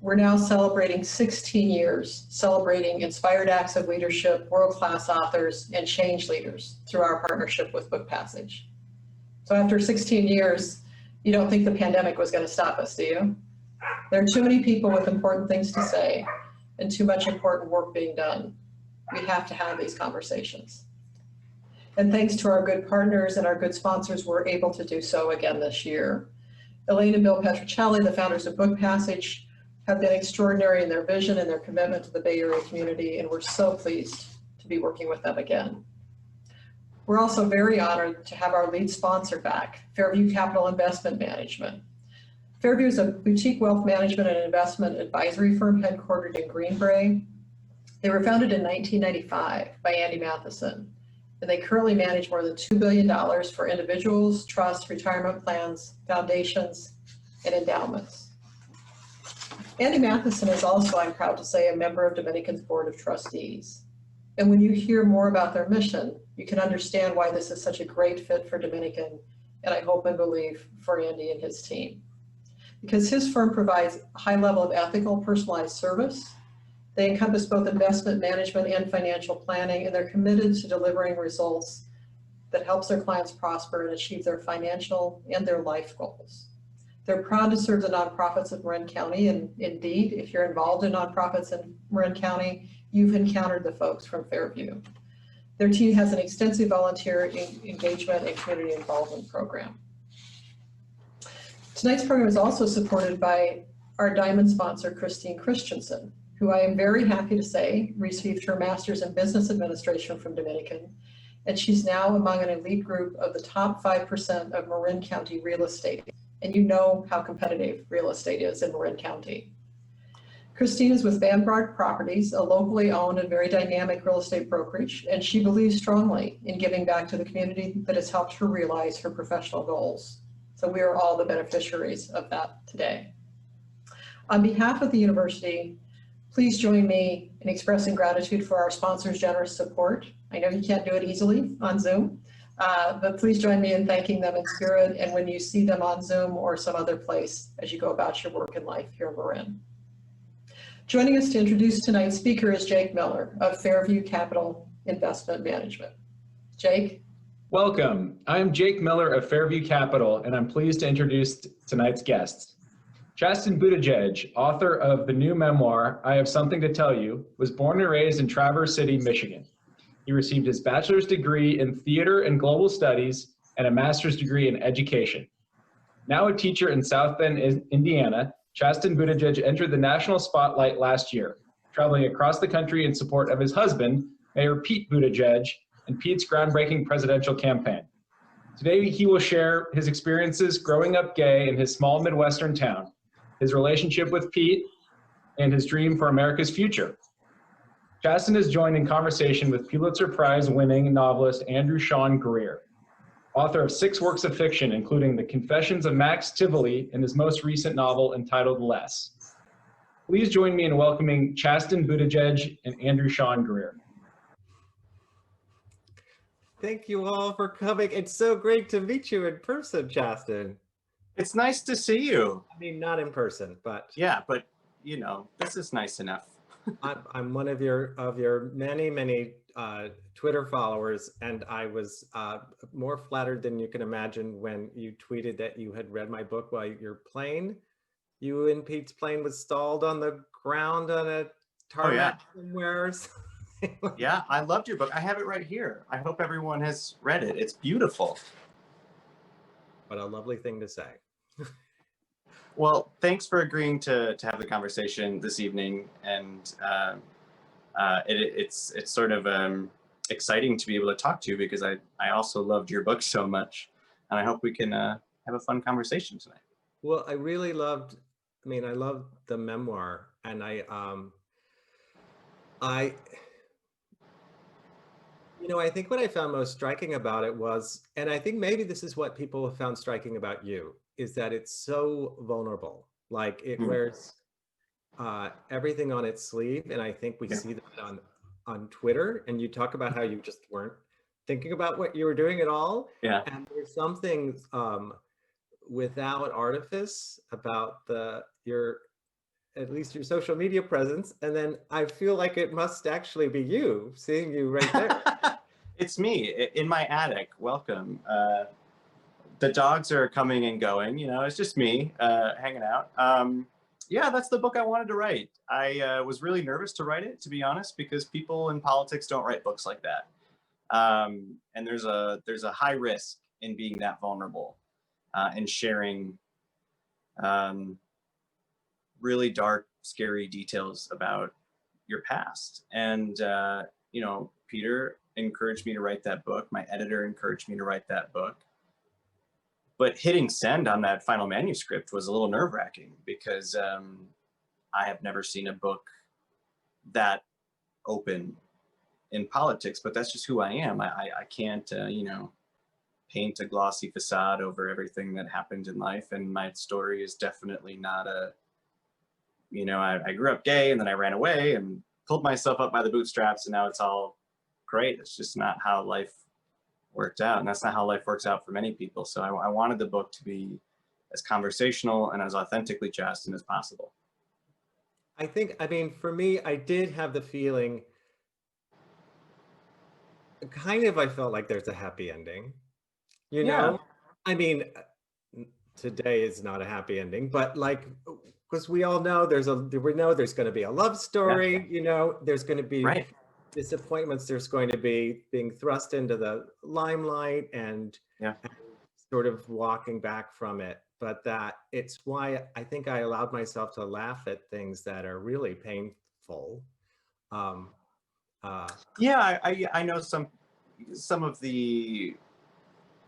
we're now celebrating 16 years, celebrating inspired acts of leadership, world-class authors, and change leaders through our partnership with Book Passage. So after 16 years, you don't think the pandemic was going to stop us, do you? There are too many people with important things to say and too much important work being done. We have to have these conversations. And thanks to our good partners and our good sponsors, we're able to do so again this year. Elaine and Bill Petrocelli, the founders of Book Passage, have been extraordinary in their vision and their commitment to the Bay Area community, and we're so pleased to be working with them again. We're also very honored to have our lead sponsor back, Fairview Capital Investment Management. Fairview is a boutique wealth management and investment advisory firm headquartered in Greenbrae. They were founded in 1995 by Andy Matheson, and they currently manage more than $2 billion for individuals, trusts, retirement plans, foundations, and endowments. Andy Matheson is also, I'm proud to say, a member of Dominican's Board of Trustees. And when you hear more about their mission, you can understand why this is such a great fit for Dominican, and I hope and believe for Andy and his team. Because his firm provides a high level of ethical, personalized service. They encompass both investment management and financial planning, and they're committed to delivering results that helps their clients prosper and achieve their financial and their life goals. They're proud to serve the nonprofits of Marin County, and indeed, if you're involved in nonprofits in Marin County, you've encountered the folks from Fairview. Their team has an extensive volunteer engagement and community involvement program. Tonight's program is also supported by our diamond sponsor, Christine Christensen, who I am very happy to say received her master's in business administration from Dominican, and she's now among an elite group of the top 5% of Marin County real estate. And you know how competitive real estate is in Marin County. Christine is with Vanguard Properties, a locally owned and very dynamic real estate brokerage, and she believes strongly in giving back to the community that has helped her realize her professional goals. So we are all the beneficiaries of that today. On behalf of the university, please join me in expressing gratitude for our sponsors' generous support. I know you can't do it easily on Zoom, but please join me in thanking them in spirit and when you see them on Zoom or some other place as you go about your work and life here in Marin. Joining us to introduce tonight's speaker is Jake Miller of Fairview Capital Investment Management. Jake. Welcome. I'm Jake Miller of Fairview Capital, and I'm pleased to introduce tonight's guests. Chasten Buttigieg, author of the new memoir, I Have Something to Tell You, was born and raised in Traverse City, Michigan. He received his bachelor's degree in theater and global studies and a master's degree in education. Now a teacher in South Bend, Indiana, Chasten Buttigieg entered the national spotlight last year, traveling across the country in support of his husband, Mayor Pete Buttigieg, and Pete's groundbreaking presidential campaign. Today, he will share his experiences growing up gay in his small Midwestern town, his relationship with Pete, and his dream for America's future. Chasten is joined in conversation with Pulitzer Prize-winning novelist Andrew Sean Greer, author of 6 works of fiction, including The Confessions of Max Tivoli and his most recent novel entitled Less. Please join me in welcoming Chasten Buttigieg and Andrew Sean Greer. Thank you all for coming. It's so great to meet you in person, Chasten. It's nice to see you. I mean, not in person, but yeah, but you know, this is nice enough. I'm one of your many Twitter followers, and I was more flattered than you can imagine when you tweeted that you had read my book while your plane, you and Pete's plane, was stalled on the ground on a tarmac somewhere. Yeah, I loved your book. I have it right here. I hope everyone has read it. It's beautiful. What a lovely thing to say. Well, thanks for agreeing to have the conversation this evening, and it's sort of exciting to be able to talk to you because I also loved your book so much, and I hope we can have a fun conversation tonight. Well, I really loved. I mean, I loved the memoir, and I think what I found most striking about it was, and I think maybe this is what people have found striking about you, is that it's so vulnerable. Like it wears everything on its sleeve. And I think we see that on Twitter, and you talk about how you just weren't thinking about what you were doing at all. Yeah. And there's something without artifice about your at least your social media presence, and then I feel like it must actually be you, seeing you right there. It's me in my attic. Welcome. The dogs are coming and going. You know, it's just me hanging out. Yeah, that's the book I wanted to write. I was really nervous to write it, to be honest, because people in politics don't write books like that. And there's a high risk in being that vulnerable and sharing really dark, scary details about your past. And you know, Peter encouraged me to write that book. My editor encouraged me to write that book. But hitting send on that final manuscript was a little nerve-wracking because I have never seen a book that open in politics, but that's just who I am. I can't, you know, paint a glossy facade over everything that happened in life. And my story is definitely not a, you know, I grew up gay and then I ran away and pulled myself up by the bootstraps and now it's all great. It's just not how life worked out. And that's not how life works out for many people. So I wanted the book to be as conversational and as authentically Chasten as possible. I think, I mean, for me, I did have the feeling, kind of, I felt like there's a happy ending, you know? I mean, today is not a happy ending, but like, because we all know we know there's going to be a love story, you know, there's going to be disappointments, there's going to be being thrust into the limelight and sort of walking back from it. But that it's why I think I allowed myself to laugh at things that are really painful. Yeah, I know some of the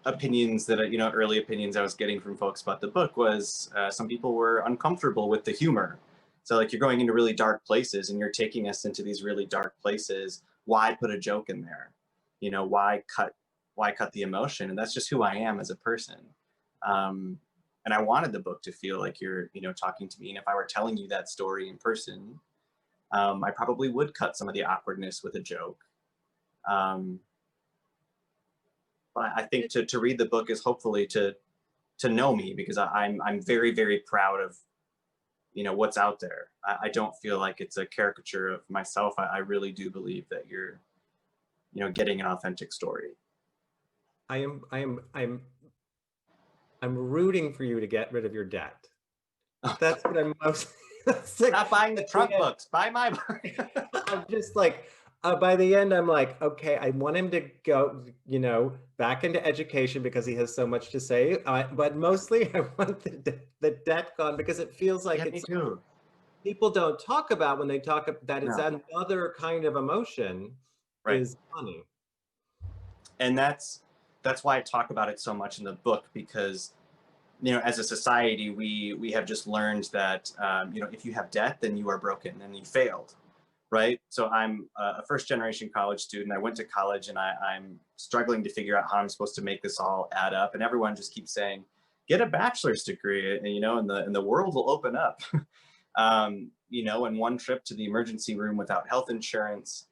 opinions that, you know, early opinions I was getting from folks about the book was some people were uncomfortable with the humor. So like you're going into really dark places and you're taking us into these really dark places. Why put a joke in there? You know, why cut the emotion? And that's just who I am as a person. And I wanted the book to feel like you're, you know, talking to me. And if I were telling you that story in person, I probably would cut some of the awkwardness with a joke. But I think to read the book is hopefully to know me, because I'm very, very proud of, you know, what's out there. I don't feel like it's a caricature of myself. I really do believe that you're, you know, getting an authentic story. I'm rooting for you to get rid of your debt. That's what I'm most. Stop buying the Trump books. Buy my book. I'm just like, by the end, I'm like, okay, I want him to go, you know, back into education because he has so much to say. But mostly, I want the debt gone because it feels like it's people don't talk about when they talk that it's another kind of emotion is money. And that's why I talk about it so much in the book, because, you know, as a society, we have just learned that, you know, if you have debt, then you are broken and you failed, right? So I'm a first-generation college student. I went to college and I'm struggling to figure out how I'm supposed to make this all add up. And everyone just keeps saying, get a bachelor's degree, and, you know, and the world will open up. You know, and one trip to the emergency room without health insurance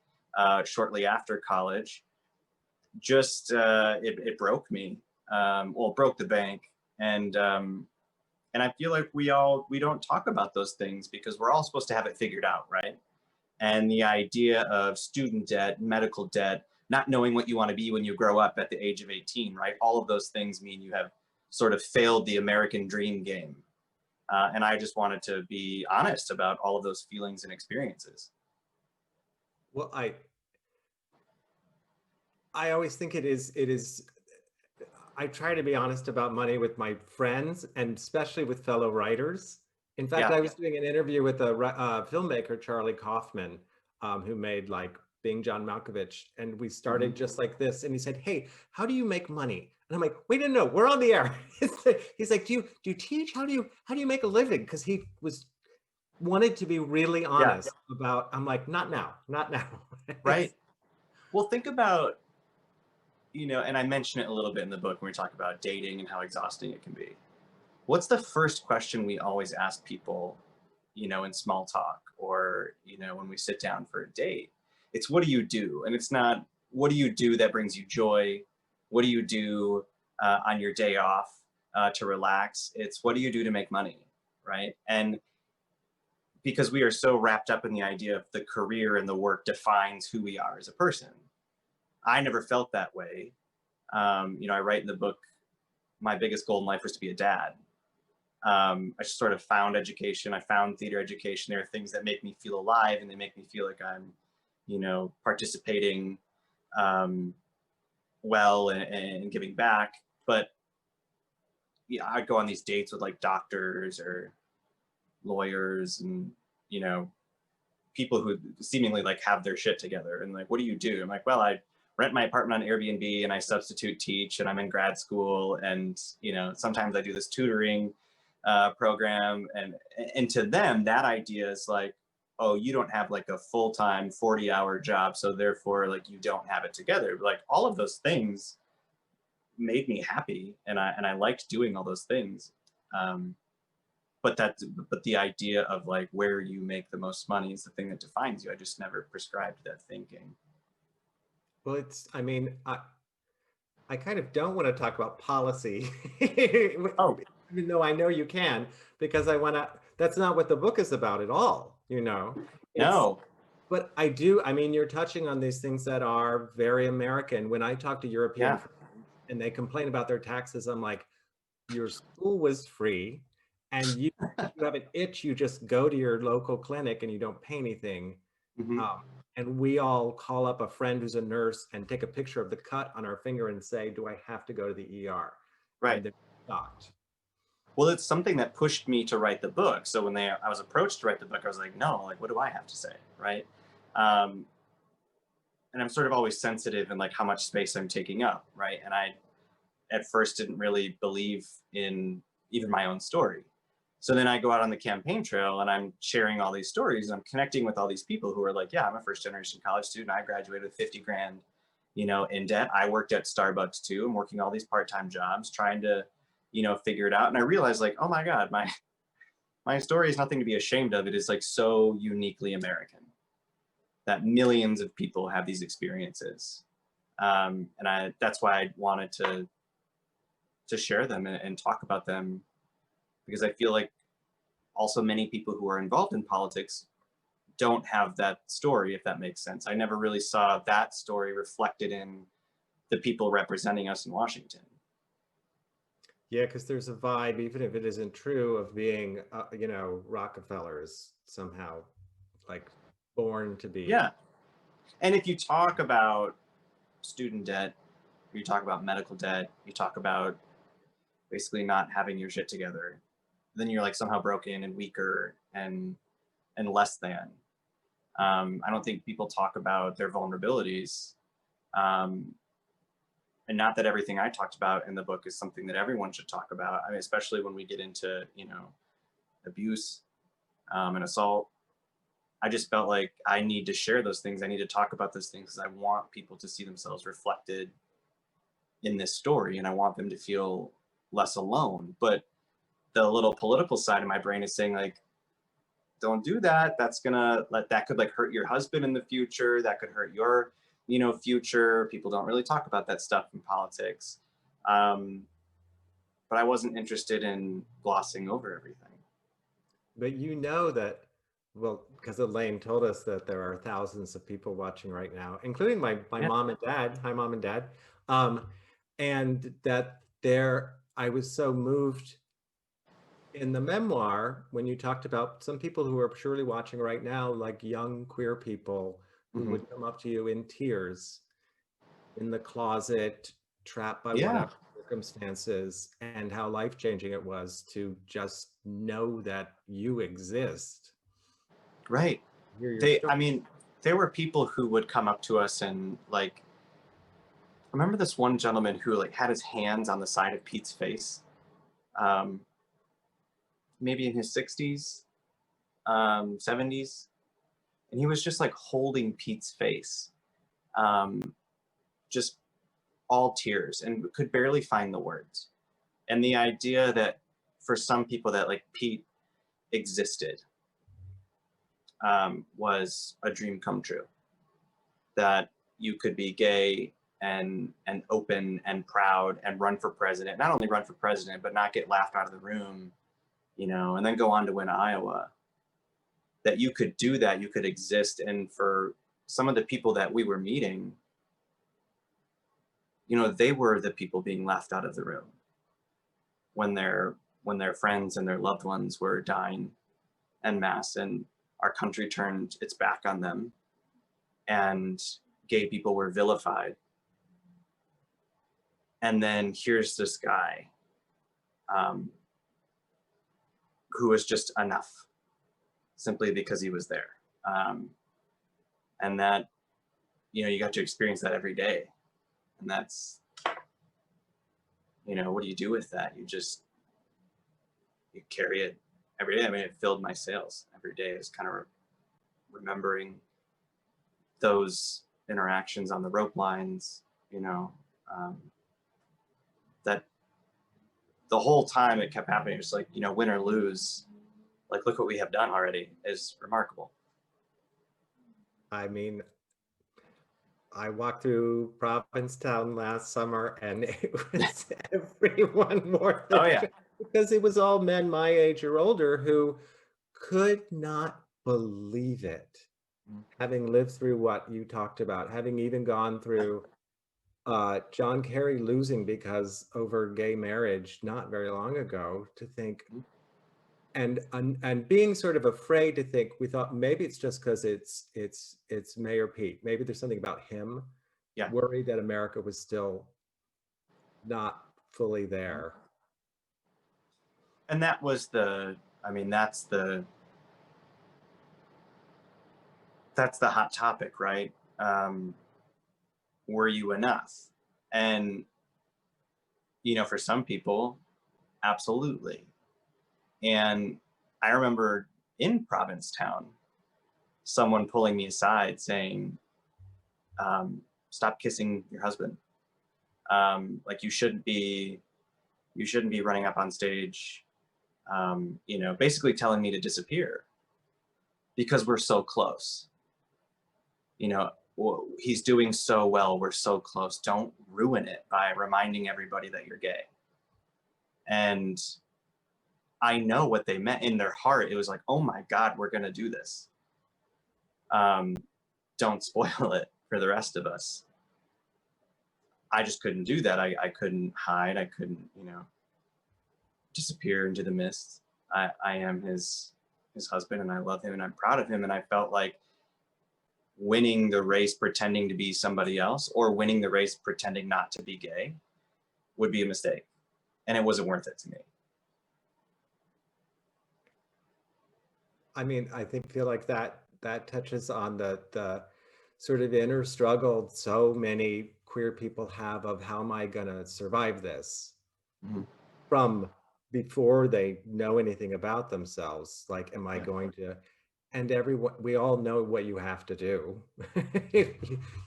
shortly after college, just it broke me. Well, it broke the bank. And I feel like we don't talk about those things because we're all supposed to have it figured out, right? And the idea of student debt, medical debt, not knowing what you want to be when you grow up at the age of 18, right? All of those things mean you have sort of failed the American dream game. And I just wanted to be honest about all of those feelings and experiences. Well, I always think it is. I try to be honest about money with my friends and especially with fellow writers. In fact, I was doing an interview with a filmmaker, Charlie Kaufman, who made like Being John Malkovich. And we started just like this. And he said, hey, how do you make money? And I'm like, wait, no, we're on the air. He's like, do you teach? How do you make a living? Because he wanted to be really honest about, I'm like, not now. Right. Well, think about, you know, and I mention it a little bit in the book when we talk about dating and how exhausting it can be. What's the first question we always ask people, you know, in small talk or, you know, when we sit down for a date? It's, what do you do? And it's not, what do you do that brings you joy? What do you do on your day off to relax? It's, what do you do to make money, right? And because we are so wrapped up in the idea of the career and the work defines who we are as a person. I never felt that way. I write in the book, my biggest goal in life was to be a dad. I just sort of found education. I found theater education. There are things that make me feel alive, and they make me feel like I'm, participating well and giving back. But yeah, I'd go on these dates with like doctors or lawyers and, people who seemingly like have their shit together. And like, what do you do? I'm like, well, I rent my apartment on Airbnb and I substitute teach and I'm in grad school. And, sometimes I do this tutoring program. And to them, that idea is like, oh, you don't have like a full-time 40-hour job. So therefore like you don't have it together. But, like all of those things made me happy. And I liked doing all those things. But the idea of like where you make the most money is the thing that defines you. I just never prescribed that thinking. Well, I kind of don't want to talk about policy, Oh, even though I know you can, because that's not what the book is about at all, no. But I do, you're touching on these things that are very American. When I talk to European Yeah. friends and they complain about their taxes, I'm like, your school was free. And if you have an itch, you just go to your local clinic and you don't pay anything. Mm-hmm. And we all call up a friend who's a nurse and take a picture of the cut on our finger and say, do I have to go to the ER? Right. And they're shocked. Well, it's something that pushed me to write the book. So when I was approached to write the book, I was like, no, like, what do I have to say? Right. And I'm sort of always sensitive in like how much space I'm taking up. Right. And I, at first, didn't really believe in even my own story. So then I go out on the campaign trail and I'm sharing all these stories. And I'm connecting with all these people who are like, yeah, I'm a first generation college student. I graduated with 50 grand, in debt. I worked at Starbucks too. I'm working all these part-time jobs, trying to, figure it out. And I realized like, oh my God, my story is nothing to be ashamed of. It is like so uniquely American that millions of people have these experiences. And that's why I wanted to share them and talk about them, because I feel like also many people who are involved in politics don't have that story, if that makes sense. I never really saw that story reflected in the people representing us in Washington. Yeah, because there's a vibe, even if it isn't true, of being, Rockefellers somehow, like born to be. Yeah. And if you talk about student debt, you talk about medical debt, you talk about basically not having your shit together, then you're like somehow broken and weaker and less than. I don't think people talk about their vulnerabilities. And not that everything I talked about in the book is something that everyone should talk about. I mean, especially when we get into, abuse and assault. I just felt like I need to share those things. I need to talk about those things because I want people to see themselves reflected in this story, and I want them to feel less alone. But the little political side of my brain is saying like, don't do that. That could like hurt your husband in the future. That could hurt your, future. People don't really talk about that stuff in politics. But I wasn't interested in glossing over everything. But that, well, because Elaine told us that there are thousands of people watching right now, including my Yeah. mom and dad. Hi, Mom and Dad. And that I was so moved in the memoir when you talked about some people who are surely watching right now, like young queer people who Mhm. would come up to you in tears in the closet, trapped by Yeah. whatever circumstances, and how life-changing it was to just know that you exist. Right. Hear your story. There were people who would come up to us and like, I remember this one gentleman who like had his hands on the side of Pete's face, maybe in his 60s, 70s. And he was just like holding Pete's face, just all tears, and could barely find the words. And the idea that for some people that like Pete existed was a dream come true. That you could be gay and open and proud and run for president. Not only run for president, but not get laughed out of the room, and then go on to win Iowa. that you could do that, you could exist. And for some of the people that we were meeting, you know, they were the people being left out of the room when their friends and their loved ones were dying en masse, and our country turned its back on them, and gay people were vilified. And then here's this guy who was just enough simply because he was there. And that, you know, you got to experience that every day. And that's, you know, what do you do with that? You carry it every day. I mean, it filled my sails every day. Is kind of remembering those interactions on the rope lines, you know, that the whole time it kept happening. It's like, you know, win or lose, like, look what we have done already is remarkable. I mean, I walked through Provincetown last summer and it was everyone more than Oh yeah. because it was all men my age or older who could not believe it. Having lived through what you talked about, having even gone through John Kerry losing because over gay marriage not very long ago, to think, and being sort of afraid to think, we thought maybe it's just because it's Mayor Pete, maybe there's something about him. Yeah. Worried that America was still not fully there. And that was I mean, that's the hot topic, right? Were you enough? And, you know, for some people, absolutely. And I remember in Provincetown, someone pulling me aside saying, stop kissing your husband. Like, you shouldn't be running up on stage, you know, basically telling me to disappear because we're so close. You know, he's doing so well, we're so close. Don't ruin it by reminding everybody that you're gay. And I know what they meant in their heart. It was like, oh my God, we're gonna do this. Don't spoil it for the rest of us. I just couldn't do that. I couldn't hide. I couldn't, you know, disappear into the mist. I am his husband, and I love him, and I'm proud of him. And I felt like winning the race pretending to be somebody else, or winning the race pretending not to be gay, would be a mistake. And it wasn't worth it to me. I mean, I feel like that touches on the sort of inner struggle so many queer people have of, how am I gonna survive this? Mm-hmm. From before they know anything about themselves. Like, am I going to, and everyone, we all know what you have to do.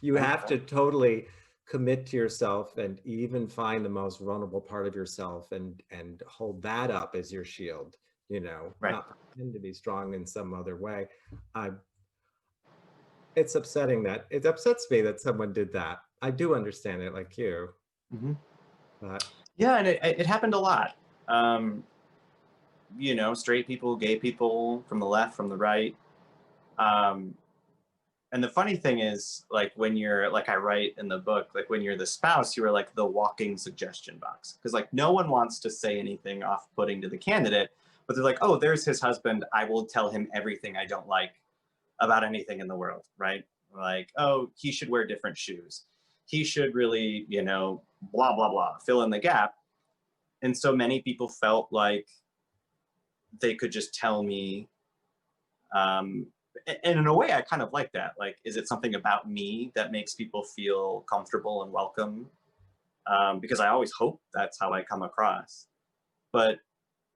You have to totally commit to yourself, and even find the most vulnerable part of yourself and hold that up as your shield, you know, Right. not pretend to be strong in some other way. It upsets me that someone did that. I do understand it, like you. Mm-hmm. But yeah, and it happened a lot. You know, straight people, gay people, from the left, from the right. And the funny thing is, like, when you're, like I write in the book, like, when you're the spouse, you are like the walking suggestion box. Because, like, no one wants to say anything off-putting to the candidate, but they're like, oh, there's his husband. I will tell him everything I don't like about anything in the world, right? Like, oh, he should wear different shoes. He should really, you know, blah, blah, blah, fill in the gap. And so many people felt like they could just tell me, and in a way I kind of like that. Like, is it something about me that makes people feel comfortable and welcome? Because I always hope that's how I come across. But,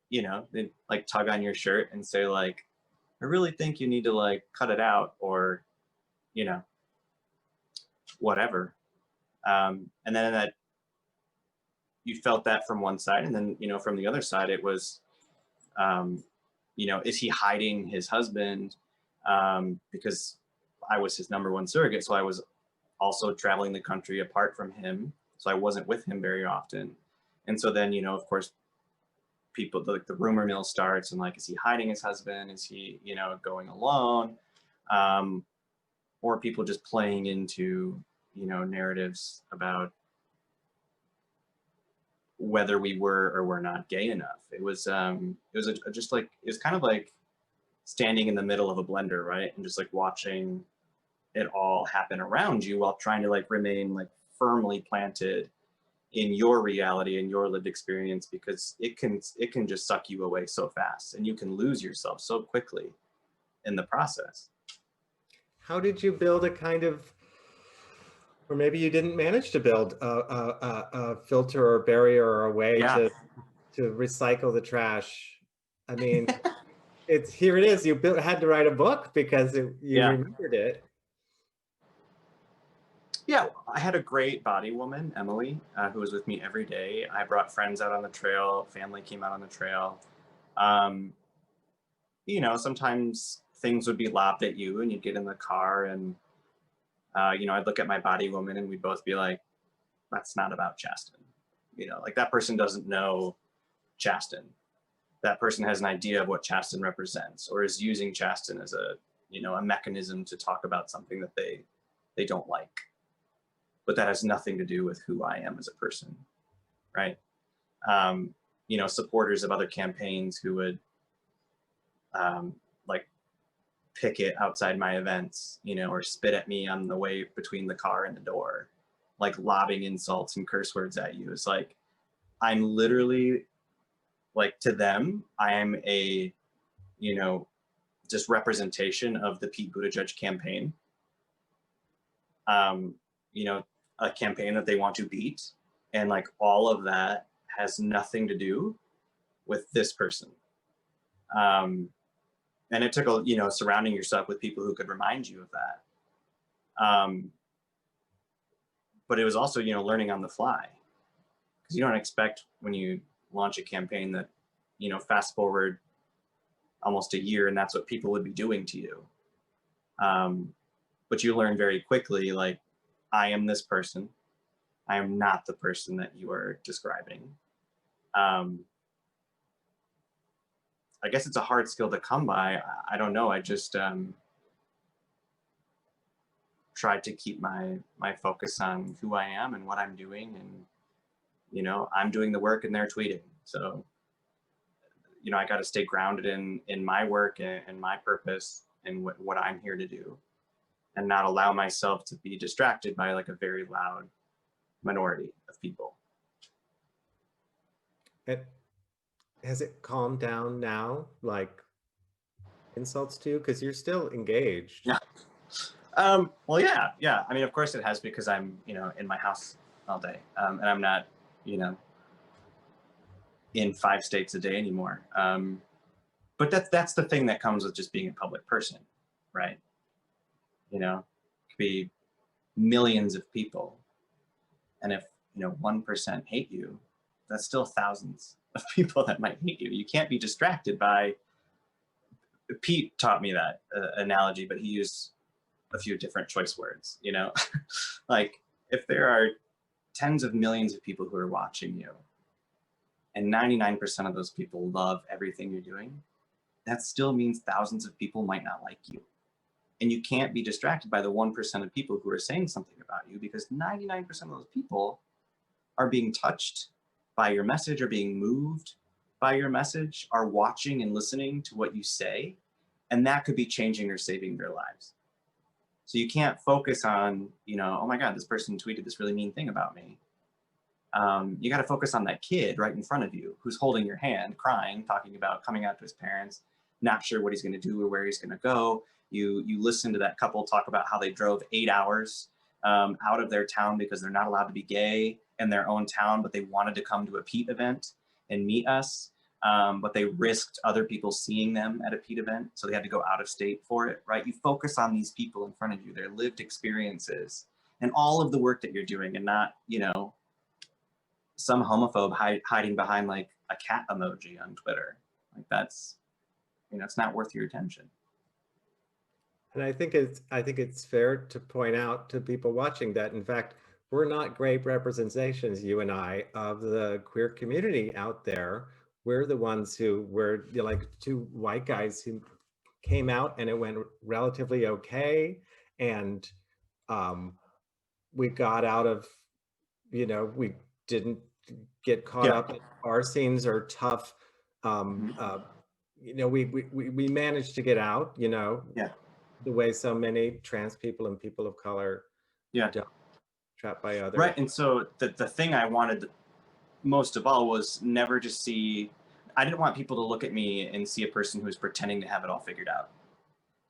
you know, they like tug on your shirt and say, like, I really think you need to, like, cut it out, or, you know, whatever. And then that you felt that from one side, and then, you know, from the other side, it was, you know, is he hiding his husband? Because I was his number one surrogate, so I was also traveling the country apart from him, so I wasn't with him very often. And so then, you know, of course, people, like the rumor mill starts, and like, is he hiding his husband? Is he, you know, going alone? Or people just playing into, you know, narratives about whether we were or were not gay enough. It was just like, it was kind of like standing in the middle of a blender, right? And just like watching it all happen around you while trying to like remain like firmly planted in your reality and your lived experience, because it can just suck you away so fast, and you can lose yourself so quickly in the process. How did you build a kind of, or maybe you didn't manage to build a filter or barrier or a way Yeah. to recycle the trash? I mean, here it is. You had to write a book because you Yeah. remembered it. Yeah, I had a great body woman, Emily, who was with me every day. I brought friends out on the trail, family came out on the trail. You know, sometimes things would be lobbed at you and you'd get in the car, and, you know, I'd look at my body woman and we'd both be like, that's not about Chasten. You know, like that person doesn't know Chasten. That person has an idea of what Chasten represents, or is using Chasten as a, you know, a mechanism to talk about something that they don't like. But that has nothing to do with who I am as a person, right? You know, supporters of other campaigns who would like picket outside my events, you know, or spit at me on the way between the car and the door, like lobbing insults and curse words at you. It's like, I'm literally, like, to them, I am a, you know, just representation of the Pete Buttigieg campaign. You know, a campaign that they want to beat. And like all of that has nothing to do with this person. And it took a, you know, surrounding yourself with people who could remind you of that. But it was also, you know, learning on the fly, because you don't expect when you launch a campaign that, you know, fast forward almost a year and that's what people would be doing to you. But you learn very quickly, like, I am this person. I am not the person that you are describing. I guess it's a hard skill to come by. I don't know. I just tried to keep my focus on who I am and what I'm doing, and, you know, I'm doing the work and they're tweeting. So, you know, I got to stay grounded in my work and my purpose and what I'm here to do, and not allow myself to be distracted by like a very loud minority of people. Has it calmed down now, like insults to you? Because you're still engaged. Yeah. Well, yeah. I mean, of course it has, because I'm, you know, in my house all day, and I'm not, you know, in 5 states a day anymore. But that's the thing that comes with just being a public person, right? You know, it could be millions of people, and if, you know, 1% hate you, that's still thousands of people that might hate you. You can't be distracted by. Pete taught me that analogy, but he used a few different choice words, you know. Like, if there are tens of millions of people who are watching you, and 99% of those people love everything you're doing, that still means thousands of people might not like you. And you can't be distracted by the 1% of people who are saying something about you, because 99% of those people are being touched by your message, or being moved by your message, are watching and listening to what you say, and that could be changing or saving their lives. So you can't focus on, you know, oh my God, this person tweeted this really mean thing about me. You got to focus on that kid right in front of you who's holding your hand, crying, talking about coming out to his parents, not sure what he's going to do or where he's going to go. You listen to that couple talk about how they drove 8 hours out of their town because they're not allowed to be gay in their own town, but they wanted to come to a Pete event and meet us. But they risked other people seeing them at a Pete event, so they had to go out of state for it, right? You focus on these people in front of you, their lived experiences, and all of the work that you're doing, and not, you know, some homophobe hiding behind like a cat emoji on Twitter. Like, that's, you know, it's not worth your attention. And I think it's fair to point out to people watching that, in fact, we're not great representations, you and I, of the queer community out there. we're the ones who were like two white guys who came out and it went relatively okay. And we got out of, we didn't get caught Yeah. up in bar scenes or tough. We managed to get out, Yeah. the way so many trans people and people of color Yeah. don't, trapped by others. Right. And so the thing I wanted most of all was never to see, I didn't want people to look at me and see a person who was pretending to have it all figured out.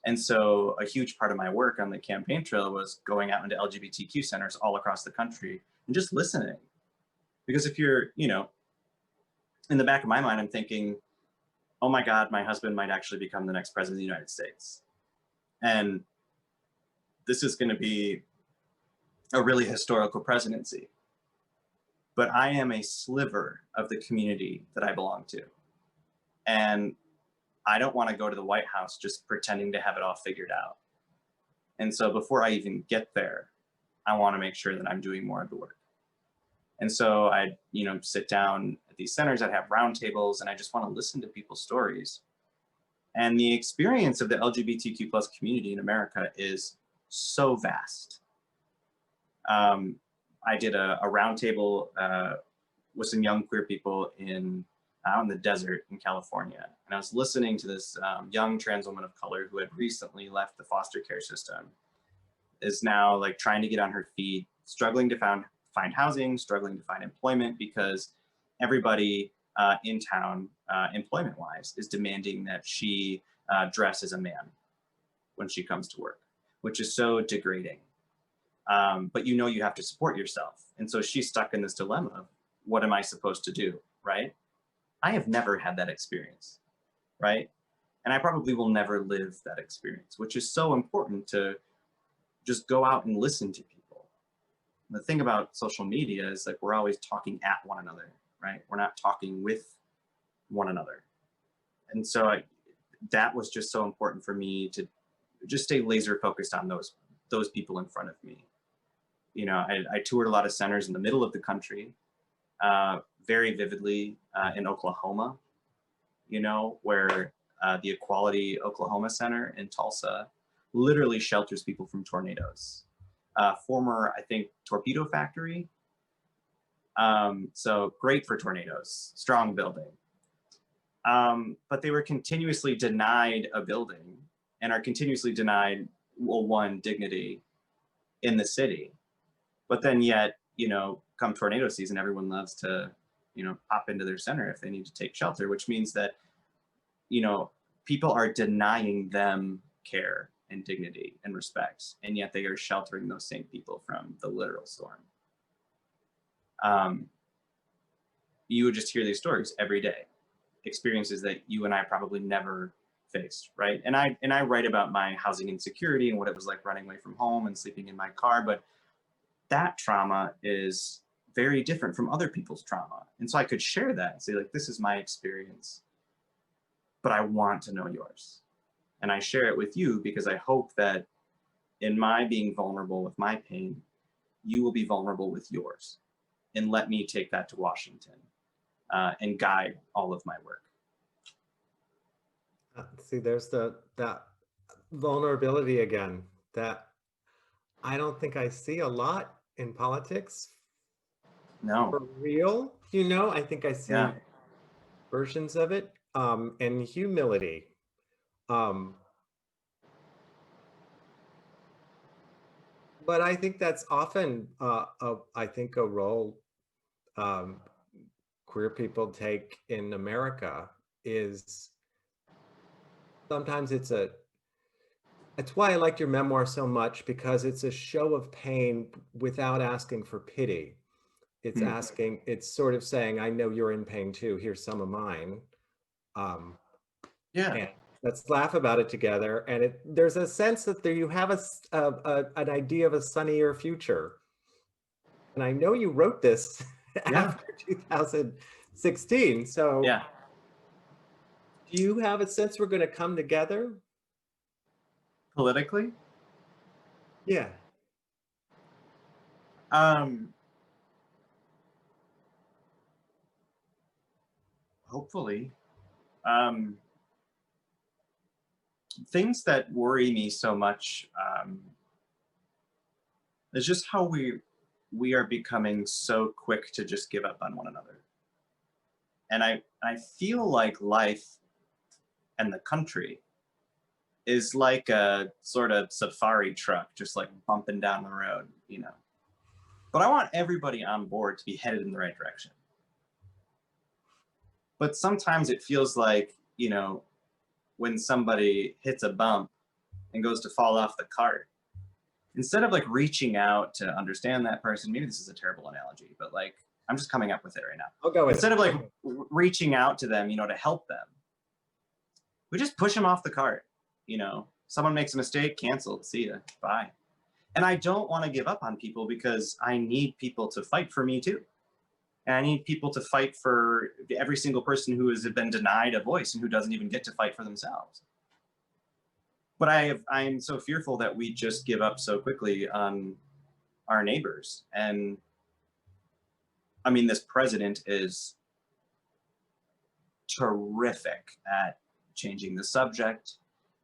And so a huge part of my work on the campaign trail was going out into LGBTQ centers all across the country and just listening. Because if you're, in the back of my mind, I'm thinking, oh my God, my husband might actually become the next president of the United States. And this is going to be a really historical presidency. But I am a sliver of the community that I belong to. And I don't want to go to the White House just pretending to have it all figured out. And so before I even get there, I want to make sure that I'm doing more of the work. And so I, sit down at these centers, I'd have roundtables, and I just want to listen to people's stories. And the experience of the LGBTQ plus community in America is so vast. I did a roundtable with some young queer people out in the desert in California. And I was listening to this young trans woman of color who had recently left the foster care system, is now like trying to get on her feet, struggling to find housing, struggling to find employment because everybody in town, employment-wise, is demanding that she dress as a man when she comes to work, which is so degrading. But you have to support yourself. And so she's stuck in this dilemma of, what am I supposed to do, right? I have never had that experience, right? And I probably will never live that experience, which is so important to just go out and listen to people. And the thing about social media is like we're always talking at one another, right? We're not talking with one another. And so that was just so important for me to just stay laser focused on those people in front of me. I toured a lot of centers in the middle of the country, very vividly in Oklahoma, where the Equality Oklahoma Center in Tulsa literally shelters people from tornadoes. Former, I think, torpedo factory. So great for tornadoes, strong building. But they were continuously denied a building and are continuously denied, one, dignity in the city. But then yet, come tornado season, everyone loves to, pop into their center if they need to take shelter, which means that, people are denying them care and dignity and respect, and yet they are sheltering those same people from the literal storm. You would just hear these stories every day, experiences that you and I probably never faced, right? And I write about my housing insecurity and what it was like running away from home and sleeping in my car, but that trauma is very different from other people's trauma. And so I could share that and say, like, this is my experience, but I want to know yours. And I share it with you because I hope that in my being vulnerable with my pain, you will be vulnerable with yours. And let me take that to Washington and guide all of my work. See, there's that vulnerability again that I don't think I see a lot in politics. No. For real, I think I see versions of it, and humility. But I think that's often, I think, a role queer people take in America is sometimes it's why I liked your memoir so much, because it's a show of pain without asking for pity. It's it's sort of saying, I know you're in pain too, here's some of mine. And let's laugh about it together. And there's a sense that you have an idea of a sunnier future. And I know you wrote this after 2016. So do you have a sense we're going to come together? Politically? Yeah. hopefully. Things that worry me so much is just how we are becoming so quick to just give up on one another. And I feel like life and the country is like a sort of safari truck, just like bumping down the road, you know. But I want everybody on board to be headed in the right direction. But sometimes it feels like, you know, when somebody hits a bump and goes to fall off the cart, instead of like reaching out to understand that person, maybe this is a terrible analogy, but like, I'm just coming up with it right now. I'll go with Instead it. of like reaching out to them, you know, to help them, we just push them off the cart. You know, someone makes a mistake, canceled, see ya, bye. And I don't want to give up on people because I need people to fight for me too. And I need people to fight for every single person who has been denied a voice and who doesn't even get to fight for themselves. But I'm so fearful that we just give up so quickly on our neighbors. And I mean, this president is terrific at changing the subject,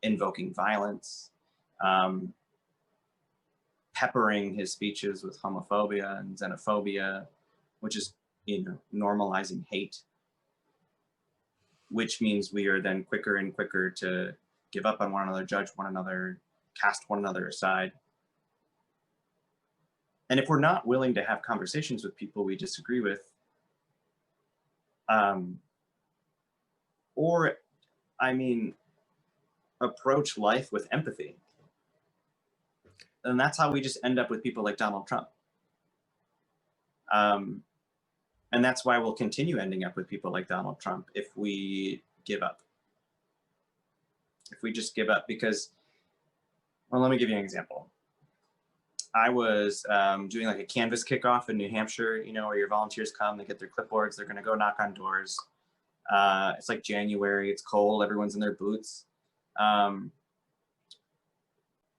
invoking violence, peppering his speeches with homophobia and xenophobia, which is, you know, normalizing hate, which means we are then quicker and quicker to give up on one another, judge one another, cast one another aside. And if we're not willing to have conversations with people we disagree with, or, I mean, approach life with empathy, and that's how we just end up with people like Donald Trump. And that's why we'll continue ending up with people like Donald Trump if we give up. If we just give up, because, well, let me give you an example. I was doing like a Canvas kickoff in New Hampshire, you know, where your volunteers come, they get their clipboards, they're gonna go knock on doors. It's like January, it's cold, everyone's in their boots.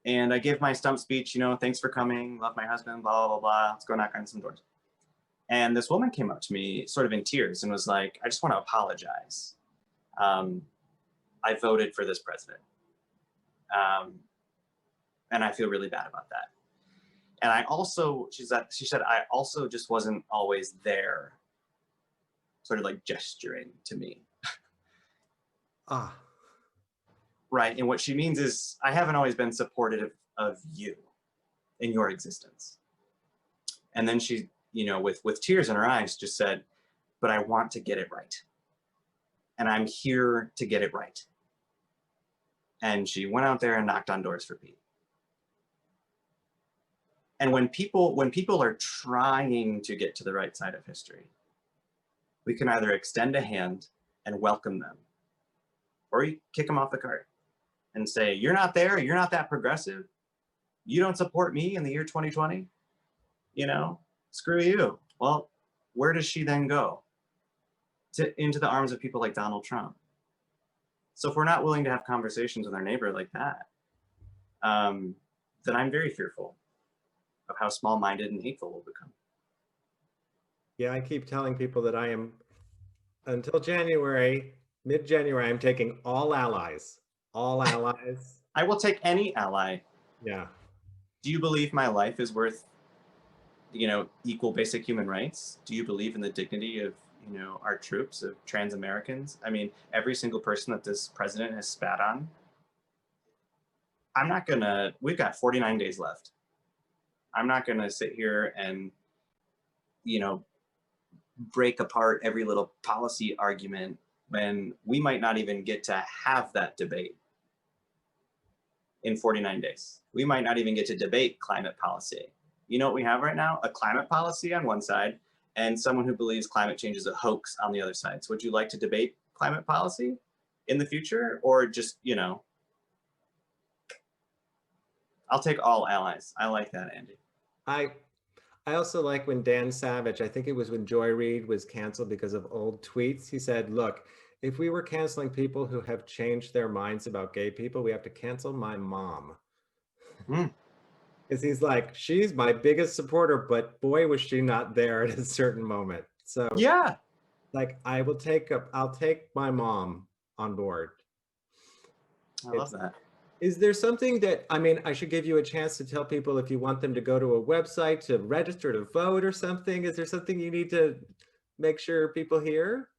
And I gave my stump speech, you know, thanks for coming, love my husband, blah, blah, blah, let's go knock on some doors. And this woman came up to me sort of in tears and was like, I just want to apologize. I voted for this president. And I feel really bad about that. And I also, she said, I also just wasn't always there, sort of like gesturing to me. Ah. Right, and what she means is, I haven't always been supportive of you in your existence. And then she, you know, with tears in her eyes, just said, but I want to get it right. And I'm here to get it right. And she went out there and knocked on doors for Pete. And when people are trying to get to the right side of history, we can either extend a hand and welcome them, or you kick them off the cart and say, you're not there, you're not that progressive, you don't support me in the year 2020, you know, screw you. Well, where does she then go? Into the arms of people like Donald Trump. So if we're not willing to have conversations with our neighbor like that, then I'm very fearful of how small-minded and hateful we'll become. Yeah, I keep telling people that I am, until January, mid-January, I'm taking all allies. All allies. I will take any ally. Yeah. Do you believe my life is worth, you know, equal basic human rights? Do you believe in the dignity of, you know, our troops, of trans Americans? I mean, every single person that this president has spat on, I'm not gonna, we've got 49 days left. I'm not gonna sit here and, you know, break apart every little policy argument when we might not even get to have that debate in 49 days. We might not even get to debate climate policy. You know what we have right now? A climate policy on one side and someone who believes climate change is a hoax on the other side. So would you like to debate climate policy in the future, or just, you know, I'll take all allies. I like that, Andy. I also like when Dan Savage, I think it was when Joy Reid was canceled because of old tweets, he said, look, if we were canceling people who have changed their minds about gay people, we have to cancel my mom. Because he's like, she's my biggest supporter, but boy, was she not there at a certain moment. So yeah, like I'll take my mom on board. I love that. Is there something that, I mean, I should give you a chance to tell people if you want them to go to a website to register to vote or something? Is there something you need to make sure people hear?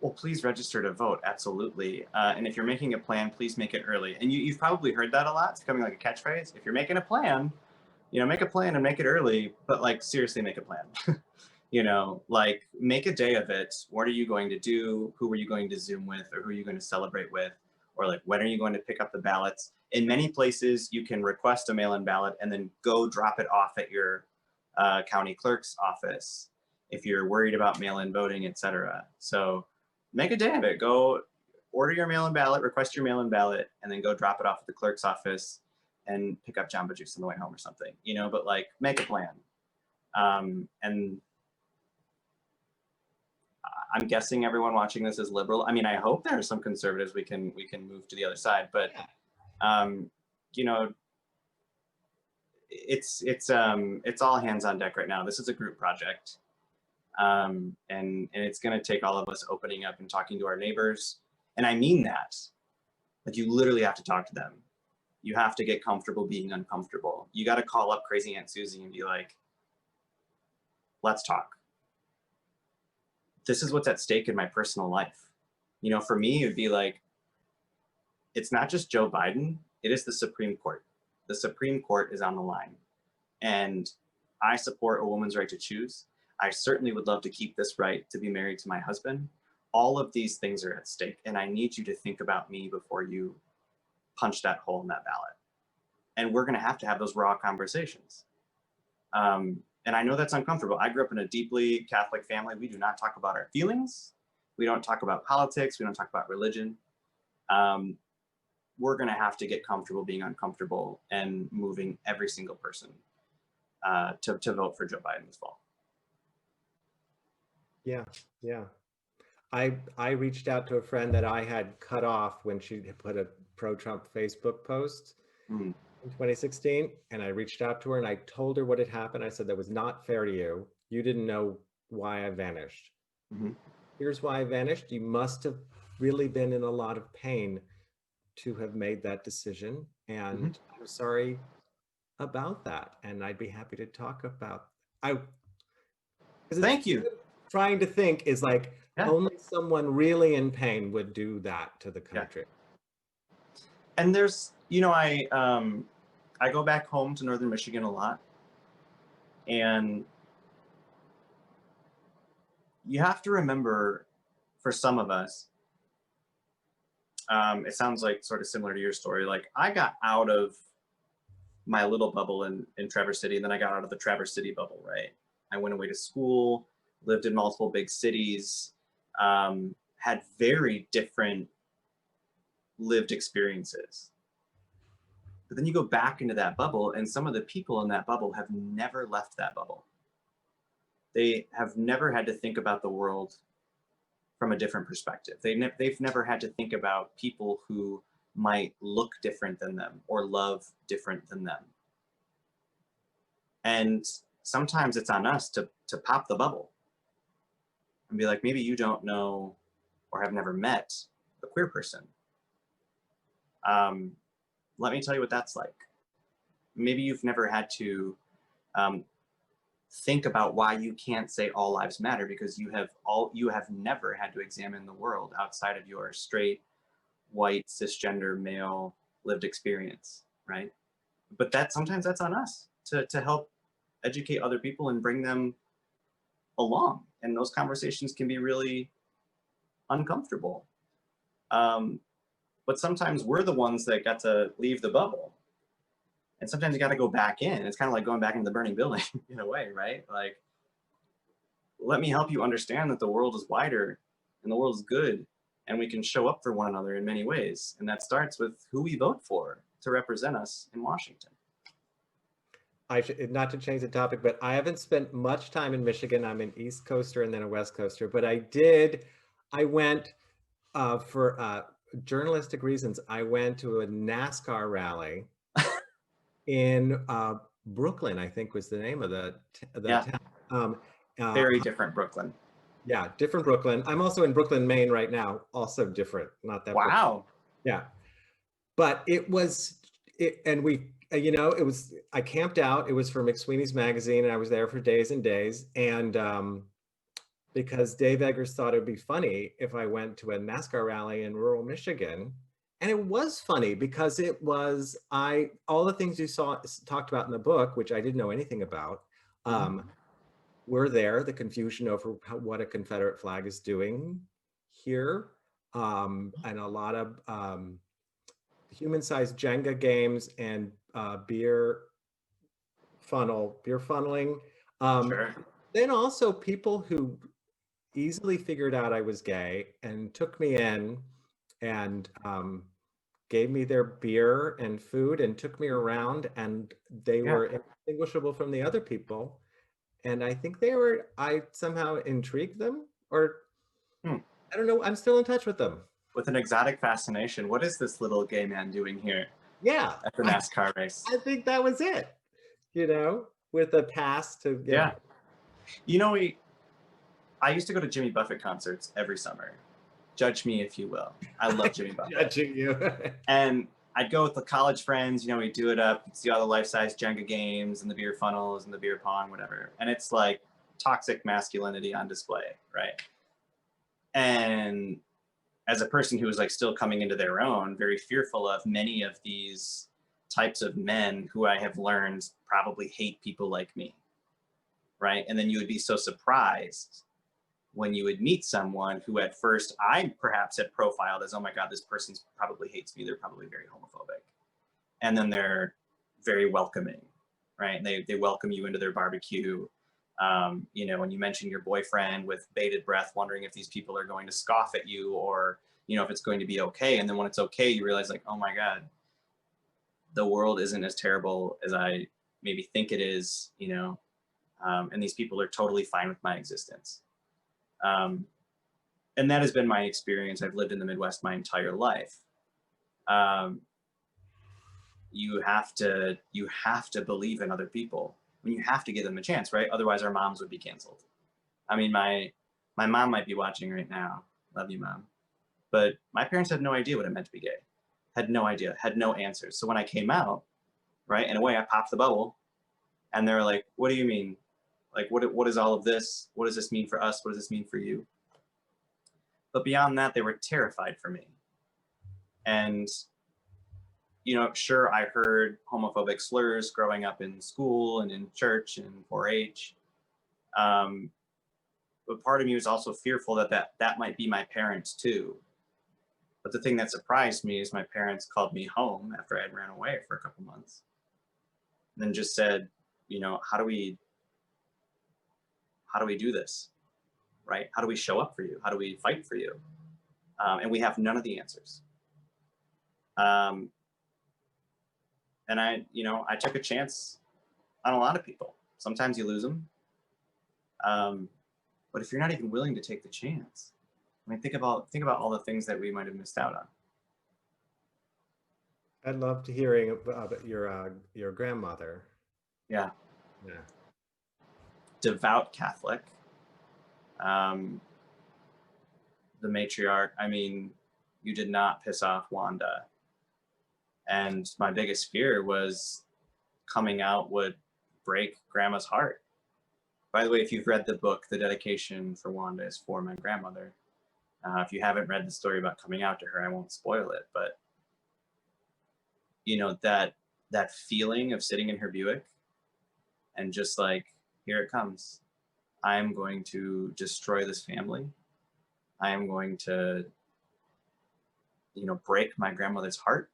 Well, please register to vote, absolutely. And if you're making a plan, please make it early. And you've probably heard that a lot. It's becoming like a catchphrase. If you're making a plan, make a plan and make it early, but like seriously make a plan. Like make a day of it. What are you going to do? Who are you going to Zoom with, or who are you going to celebrate with? Or like, when are you going to pick up the ballots? In many places, you can request a mail-in ballot and then go drop it off at your county clerk's office if you're worried about mail-in voting, etc. So make a day of it. Go order your mail-in ballot, request your mail-in ballot, and then go drop it off at the clerk's office and pick up Jamba Juice on the way home or something, but like make a plan. And I'm guessing everyone watching this is liberal. I mean, I hope there are some conservatives we can move to the other side, but it's all hands on deck right now. This is a group project. And it's going to take all of us opening up and talking to our neighbors. And I mean that. Like, you literally have to talk to them. You have to get comfortable being uncomfortable. You got to call up crazy Aunt Susie and be like, let's talk. This is what's at stake in my personal life. For me, it'd be like, it's not just Joe Biden, it is the Supreme Court. The Supreme Court is on the line. And I support a woman's right to choose. I certainly would love to keep this right to be married to my husband. All of these things are at stake, and I need you to think about me before you punch that hole in that ballot. And we're going to have those raw conversations. And I know that's uncomfortable. I grew up in a deeply Catholic family. We do not talk about our feelings. We don't talk about politics. We don't talk about religion. We're going to have to get comfortable being uncomfortable and moving every single person to vote for Joe Biden this fall. Yeah, yeah. I reached out to a friend that I had cut off when she put a pro-Trump Facebook post in 2016, and I reached out to her and I told her what had happened. I said, that was not fair to you. You didn't know why I vanished. Here's why I vanished. You must have really been in a lot of pain to have made that decision, and I'm sorry about that. And I'd be happy to talk about. Thank you. Trying to think is like, only someone really in pain would do that to the country. And there's, I go back home to Northern Michigan a lot, and you have to remember, for some of us, it sounds like sort of similar to your story. Like, I got out of my little bubble in Traverse City, and then I got out of the Traverse City bubble, right? I went away to school, lived in multiple big cities, had very different lived experiences. But then you go back into that bubble, and some of the people in that bubble have never left that bubble. They have never had to think about the world from a different perspective. They've never had to think about people who might look different than them or love different than them. And sometimes it's on us to pop the bubble and be like, maybe you don't know or have never met a queer person. Let me tell you what that's like. Maybe you've never had to think about why you can't say all lives matter, because you have never had to examine the world outside of your straight, white, cisgender, male lived experience, right? But sometimes that's on us to help educate other people and bring them along. And those conversations can be really uncomfortable. But sometimes we're the ones that got to leave the bubble. And sometimes you got to go back in. It's kind of like going back into the burning building in a way, right? Like, let me help you understand that the world is wider and the world is good, and we can show up for one another in many ways. And that starts with who we vote for to represent us in Washington. Not to change the topic, but I haven't spent much time in Michigan. I'm an East Coaster and then a West Coaster, but I went for journalistic reasons. I went to a NASCAR rally in Brooklyn, I think was the name of the town. Very different Brooklyn. Yeah, different Brooklyn. I'm also in Brooklyn, Maine right now. Also different, not that. Wow. Yeah, but it was it, and we, you know, it was. I camped out. It was for McSweeney's magazine, and I was there for days and days. And because Dave Eggers thought it would be funny if I went to a NASCAR rally in rural Michigan, and it was funny because it was all the things you saw talked about in the book, which I didn't know anything about. Were there, the confusion over what a Confederate flag is doing here, and a lot of human-sized Jenga games and beer funneling. Sure. Then also people who easily figured out I was gay and took me in and gave me their beer and food and took me around, and they Yeah. were indistinguishable from the other people. And I think I somehow intrigued them, or Hmm. I don't know, I'm still in touch with them. With an exotic fascination, what is this little gay man doing here Yeah, at the NASCAR race? I think that was it, you know, with a pass to, Yeah. You know, I used to go to Jimmy Buffett concerts every summer. Judge me if you will. I love Jimmy Buffett. Judging you. And I'd go with the college friends, you know, we'd do it up, see all the life-size Jenga games and the beer funnels and the beer pong, whatever. And it's like toxic masculinity on display, right? And as a person who was like still coming into their own, very fearful of many of these types of men who I have learned probably hate people like me, right? And then you would be so surprised when you would meet someone who at first I perhaps had profiled as, oh my God, this person probably hates me. They're probably very homophobic. And then they're very welcoming, right? They welcome you into their barbecue. You know, when you mention your boyfriend with bated breath, wondering if these people are going to scoff at you or, you know, if it's going to be okay. And then when it's okay, you realize like, oh my God, the world isn't as terrible as I maybe think it is, you know, and these people are totally fine with my existence. And that has been my experience. I've lived in the Midwest my entire life. You have to believe in other people. I mean, you have to give them a chance, right? Otherwise our moms would be canceled. I mean, my mom might be watching right now. Love you, Mom. But my parents had no idea what it meant to be gay. Had no idea, had no answers. So when I came out, right, in a way I popped the bubble and they're like, what do you mean? Like, what is all of this? What does this mean for us? What does this mean for you? But beyond that, they were terrified for me. And, you know, sure, I heard homophobic slurs growing up in school and in church and 4-H. But part of me was also fearful that might be my parents too. But the thing that surprised me is my parents called me home after I had ran away for a couple months. And then just said, you know, how do we do this, right? How do we show up for you? How do we fight for you? And we have none of the answers. And I took a chance on a lot of people. Sometimes you lose them. But if you're not even willing to take the chance, I mean, think about all the things that we might have missed out on. I'd love to hearing about your grandmother. Yeah. Yeah. Devout Catholic. The matriarch, I mean, you did not piss off Wanda. And my biggest fear was coming out would break Grandma's heart. By the way, if you've read the book, the dedication for Wanda is for my grandmother. If you haven't read the story about coming out to her, I won't spoil it. But, you know, that feeling of sitting in her Buick and just like, here it comes. I'm going to destroy this family. I am going to, you know, break my grandmother's heart.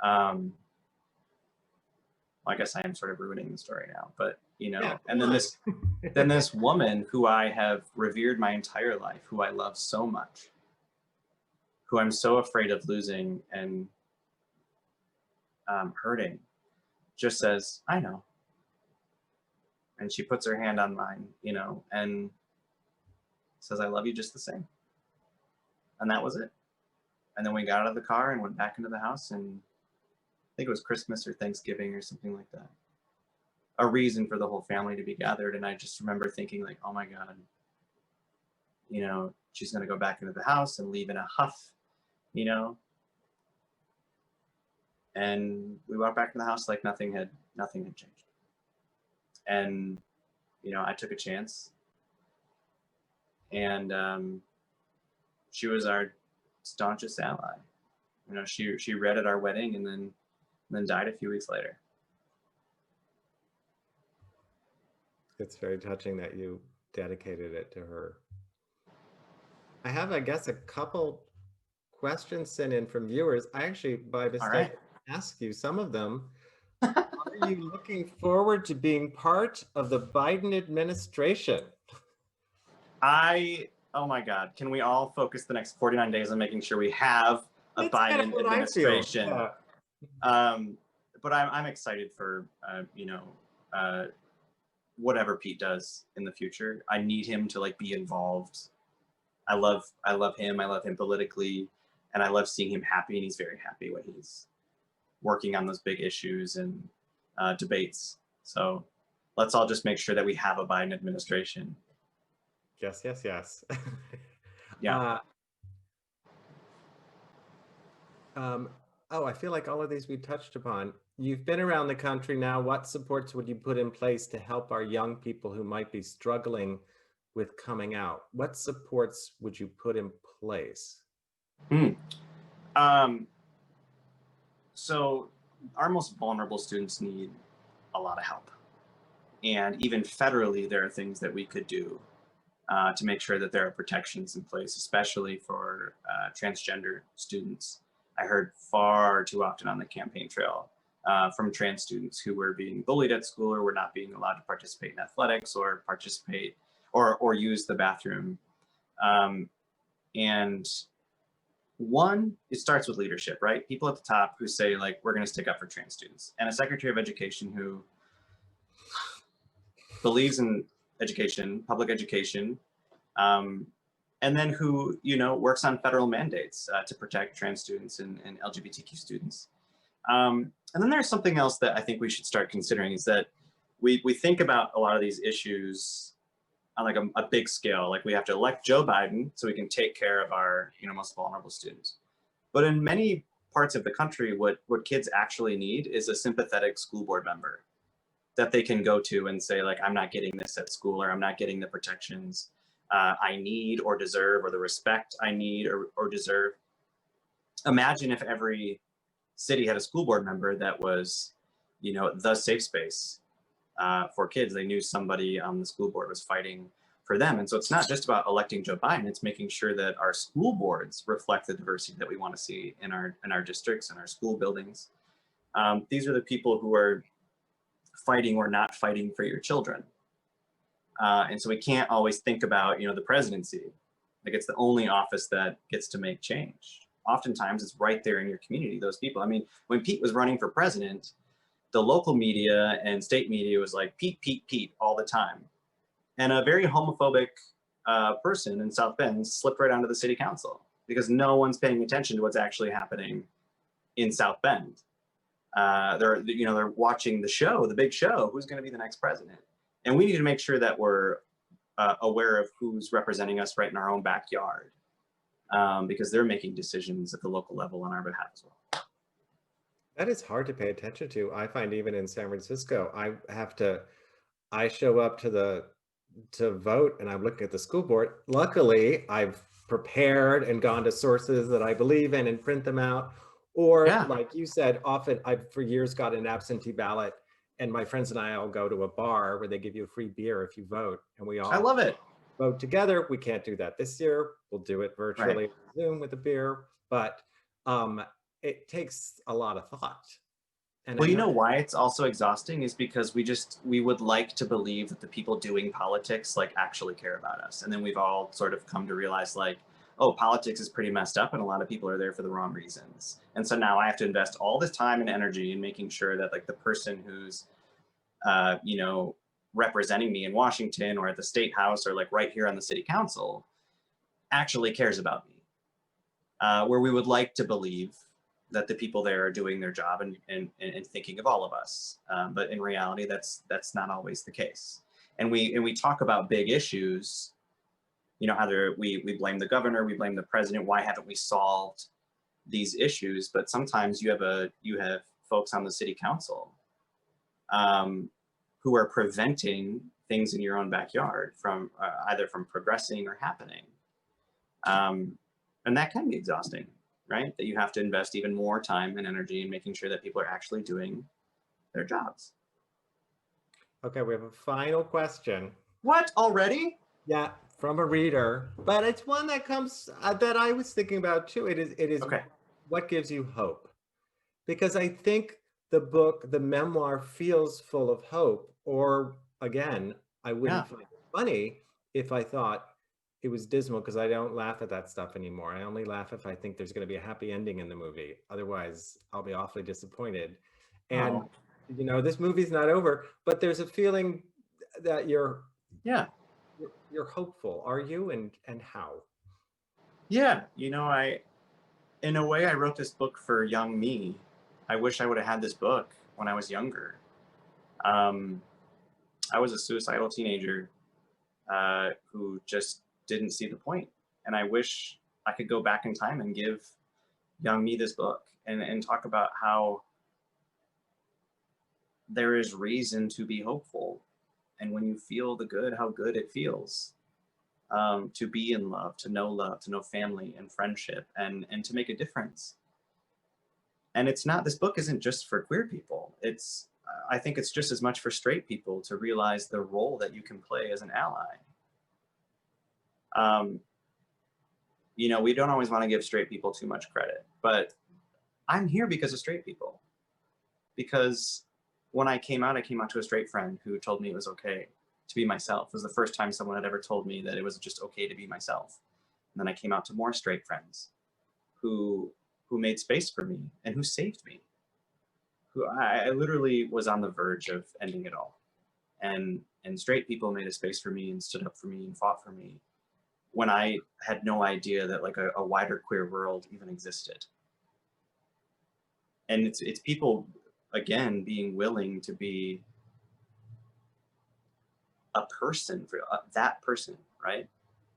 I guess I am sort of ruining the story now, but you know, Yeah, and then this woman who I have revered my entire life, who I love so much, who I'm so afraid of losing and hurting, just says, I know. And she puts her hand on mine, you know, and says, I love you just the same. And that was it. And then we got out of the car and went back into the house, and I think it was Christmas or Thanksgiving or something like that. A reason for the whole family to be gathered. And I just remember thinking like, oh my God, you know, she's going to go back into the house and leave in a huff, you know. And we walked back to the house like nothing had changed. And, you know, I took a chance. And she was our staunchest ally. You know, she read at our wedding and then died a few weeks later. It's very touching that you dedicated it to her. I have, I guess, a couple questions sent in from viewers. I actually, by mistake, asked you some of them. Are you looking forward to being part of the Biden administration? Oh my God, can we all focus the next 49 days on making sure we have a Biden administration? Yeah. But I'm excited for, you know, whatever Pete does in the future. I need him to like be involved. I love him. I love him politically, and I love seeing him happy, and he's very happy when he's working on those big issues and debates. So let's all just make sure that we have a Biden administration. Yes, yes, yes. Yeah. Oh, I feel like all of these we touched upon. You've been around the country now. What supports would you put in place to help our young people who might be struggling with coming out? What supports would you put in place? So our most vulnerable students need a lot of help. And even federally, there are things that we could do to make sure that there are protections in place, especially for transgender students. I heard far too often on the campaign trail from trans students who were being bullied at school or were not being allowed to participate in athletics or participate or use the bathroom. And one, it starts with leadership, right? People at the top who say like, we're gonna stick up for trans students, and a Secretary of Education who believes in education, public education, and then who, you know, works on federal mandates to protect trans students and LGBTQ students. And then there's something else that I think we should start considering is that we think about a lot of these issues on like a big scale, like we have to elect Joe Biden so we can take care of our, you know, most vulnerable students. But in many parts of the country, what kids actually need is a sympathetic school board member that they can go to and say like, I'm not getting this at school, or I'm not getting the protections I need or deserve, or the respect I need or deserve. Imagine if every city had a school board member that was, you know, the safe space for kids. They knew somebody on the school board was fighting for them. And so it's not just about electing Joe Biden, it's making sure that our school boards reflect the diversity that we want to see in our districts and our school buildings. These are the people who are fighting or not fighting for your children. And so we can't always think about, you know, the presidency, like it's the only office that gets to make change. Oftentimes it's right there in your community, those people. I mean, when Pete was running for president, the local media and state media was like, Pete, Pete, Pete all the time. And a very homophobic person in South Bend slipped right onto the city council because no one's paying attention to what's actually happening in South Bend. They're watching the show, the big show, who's going to be the next president. And we need to make sure that we're aware of who's representing us right in our own backyard, because they're making decisions at the local level on our behalf as well. That is hard to pay attention to. I find even in San Francisco, I show up to vote and I'm looking at the school board. Luckily, I've prepared and gone to sources that I believe in and print them out. Or like you said, often I've for years got an absentee ballot, and my friends and I all go to a bar where they give you a free beer if you vote, and we all I love it. Vote together. We can't do that this year. We'll do it virtually, Zoom with a beer, but it takes a lot of thought. And well, you know why it's also exhausting is because we would like to believe that the people doing politics like actually care about us. And then we've all sort of come to realize like, oh, politics is pretty messed up and a lot of people are there for the wrong reasons. And so now I have to invest all this time and energy in making sure that like the person who's, you know, representing me in Washington or at the state house or like right here on the city council actually cares about me. Where we would like to believe that the people there are doing their job and thinking of all of us. But in reality, that's not always the case. And we talk about big issues, either we blame the governor, we blame the president. Why haven't we solved these issues? But sometimes you have folks on the city council who are preventing things in your own backyard from either from progressing or happening. And that can be exhausting, right? That you have to invest even more time and energy in making sure that people are actually doing their jobs. Okay, we have a final question. What, already? Yeah, from a reader, but it's one that comes that I was thinking about too. It is Okay. What gives you hope? Because I think the book, the memoir, feels full of hope. Or again, I wouldn't find it funny if I thought it was dismal, because I don't laugh at that stuff anymore. I only laugh if I think there's going to be a happy ending in the movie. Otherwise, I'll be awfully disappointed. And this movie's not over, but there's a feeling that you're hopeful. Are you? And how? Yeah, in a way, I wrote this book for young me. I wish I would have had this book when I was younger. I was a suicidal teenager who just didn't see the point. And I wish I could go back in time and give young me this book and talk about how there is reason to be hopeful. And when you feel the good, how good it feels to be in love, to know family and friendship, and to make a difference. And this book isn't just for queer people. I think it's just as much for straight people to realize the role that you can play as an ally. We don't always want to give straight people too much credit, but I'm here because of straight people. Because when I came out to a straight friend who told me it was okay to be myself. It was the first time someone had ever told me that it was just okay to be myself. And then I came out to more straight friends who made space for me and who saved me. Who I literally was on the verge of ending it all. And straight people made a space for me and stood up for me and fought for me when I had no idea that like a wider queer world even existed. And it's people, again, being willing to be a person for that person, right?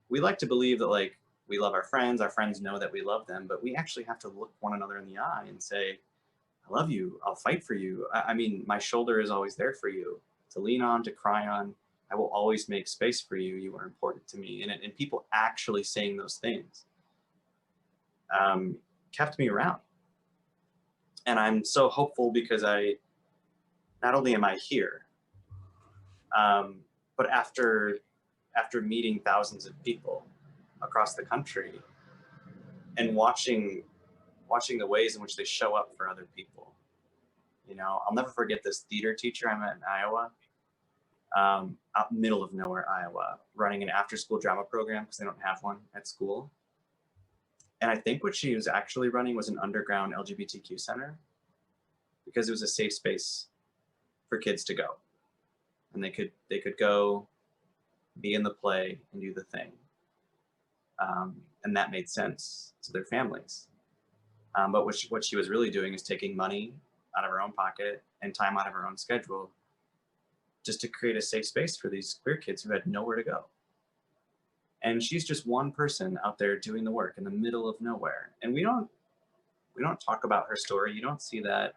We like to believe that like we love our friends know that we love them, but we actually have to look one another in the eye and say, I love you, I'll fight for you. I mean, my shoulder is always there for you, to lean on, to cry on. I will always make space for you. You are important to me. And people actually saying those things kept me around. And I'm so hopeful because not only am I here, but after meeting thousands of people across the country and watching the ways in which they show up for other people. I'll never forget this theater teacher I met in Iowa, out middle of nowhere, Iowa, running an after-school drama program because they don't have one at school. And I think what she was actually running was an underground LGBTQ center because it was a safe space for kids to go. And they could go be in the play and do the thing. And that made sense to their families. But what she was really doing is taking money out of her own pocket and time out of her own schedule just to create a safe space for these queer kids who had nowhere to go. And she's just one person out there doing the work in the middle of nowhere. And we don't talk about her story. You don't see that,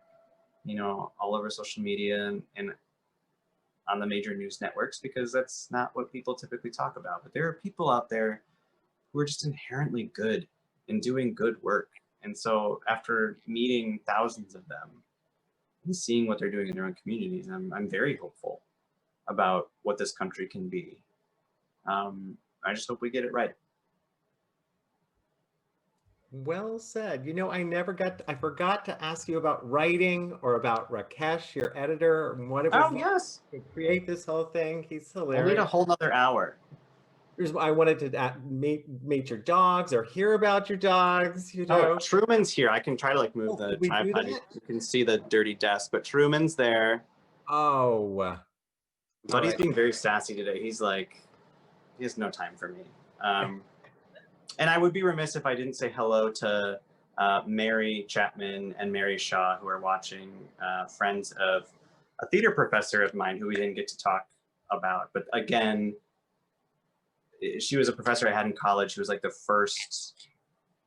all over social media and on the major news networks, because that's not what people typically talk about. But there are people out there who are just inherently good and doing good work. And so after meeting thousands of them and seeing what they're doing in their own communities, I'm very hopeful about what this country can be. I just hope we get it right. Well said. I forgot to ask you about writing or about Rakesh, your editor, and what it was yes. to create this whole thing. He's hilarious. We'll need a whole nother hour. I wanted to meet your dogs or hear about your dogs. Oh, Truman's here. I can try to move the tripod. You can see the dirty desk, but Truman's there. Oh. But he's being very sassy today. He's like, he has no time for me. And I would be remiss if I didn't say hello to Mary Chapman and Mary Shaw, who are watching, friends of a theater professor of mine who we didn't get to talk about. But again, she was a professor I had in college. She was like the first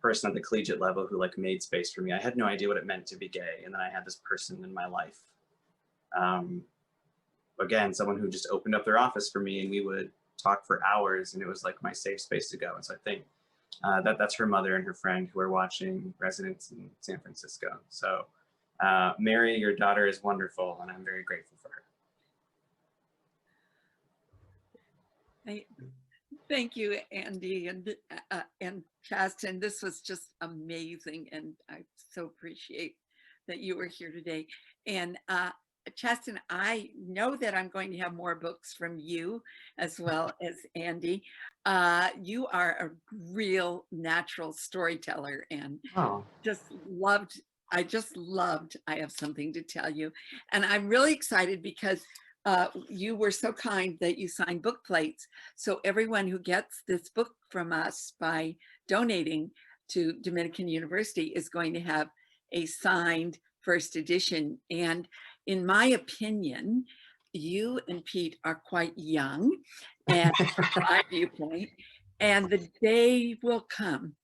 person at the collegiate level who like made space for me. I had no idea what it meant to be gay, and then I had this person in my life. Again, someone who just opened up their office for me, and we would talk for hours, and it was like my safe space to go. And so I think that's her mother and her friend who are watching, residents in San Francisco. So Mary, your daughter is wonderful, and I'm very grateful for her. Thank you, Andy and Chasten. This was just amazing, and I so appreciate that you were here today. And Chasten, I know that I'm going to have more books from you as well as Andy. You are a real natural storyteller, and Oh. I just loved I Have Something to Tell You. And I'm really excited because you were so kind that you signed book plates. So everyone who gets this book from us by donating to Dominican University is going to have a signed first edition. And in my opinion, you and Pete are quite young, and from my viewpoint, and the day will come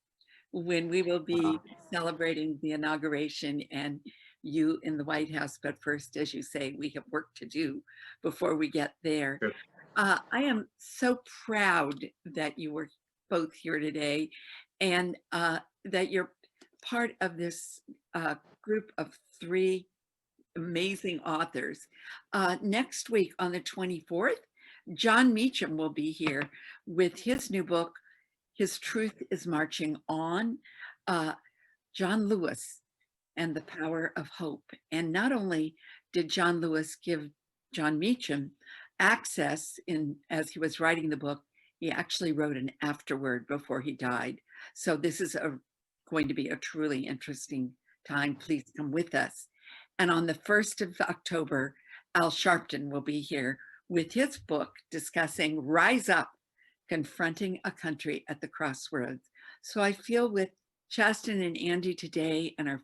when we will be celebrating the inauguration and you in the White House. But first, as you say, we have work to do before we get there. Sure. I am so proud that you were both here today, and that you're part of this group of 3 amazing authors. Next week on the 24th, John Meacham will be here with his new book, His Truth is Marching On, John Lewis and the Power of Hope. And not only did John Lewis give John Meacham access as he was writing the book, he actually wrote an afterword before he died. So this is going to be a truly interesting time. Please come with us. And on the 1st of October, Al Sharpton will be here with his book discussing Rise Up, Confronting a Country at the Crossroads. So I feel with Chasten and Andy today and our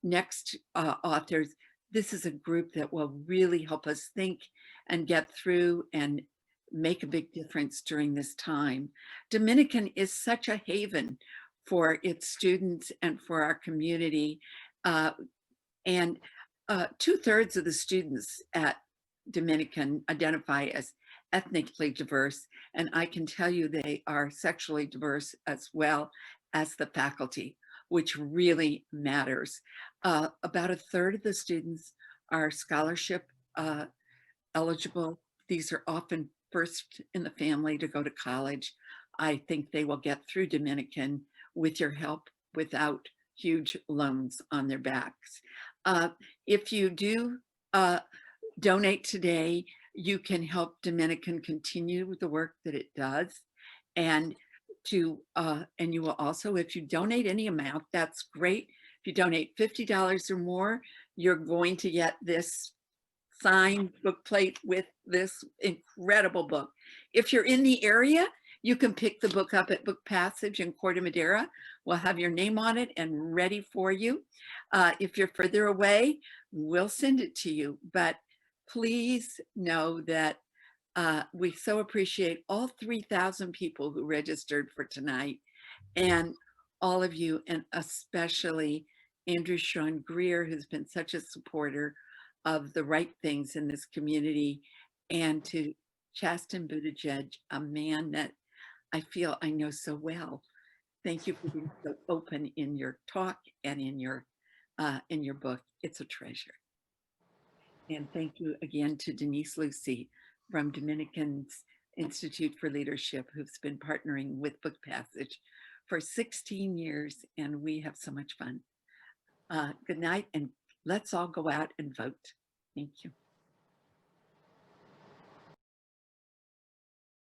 next authors, this is a group that will really help us think and get through and make a big difference during this time. Dominican is such a haven for its students and for our community. And 2/3 of the students at Dominican identify as ethnically diverse, and I can tell you they are sexually diverse as well as the faculty, which really matters. About 1/3 of the students are scholarship eligible. These are often first in the family to go to college. I think they will get through Dominican with your help without huge loans on their backs. If you do donate today, you can help Dominican continue with the work that it does. And you will also, if you donate any amount, that's great. If you donate $50 or more, you're going to get this signed book plate with this incredible book. If you're in the area, you can pick the book up at Book Passage in Corte Madera. We'll have your name on it and ready for you. If you're further away, we'll send it to you. But please know that we so appreciate all 3,000 people who registered for tonight, and all of you, and especially Andrew Sean Greer, who's been such a supporter of the right things in this community, and to Chasten Buttigieg, a man that I feel I know so well. Thank you for being so open in your talk and in your book. It's a treasure. And thank you again to Denise Lucy from Dominican's Institute for Leadership, who's been partnering with Book Passage for 16 years, and we have so much fun. Good night, and let's all go out and vote. Thank you.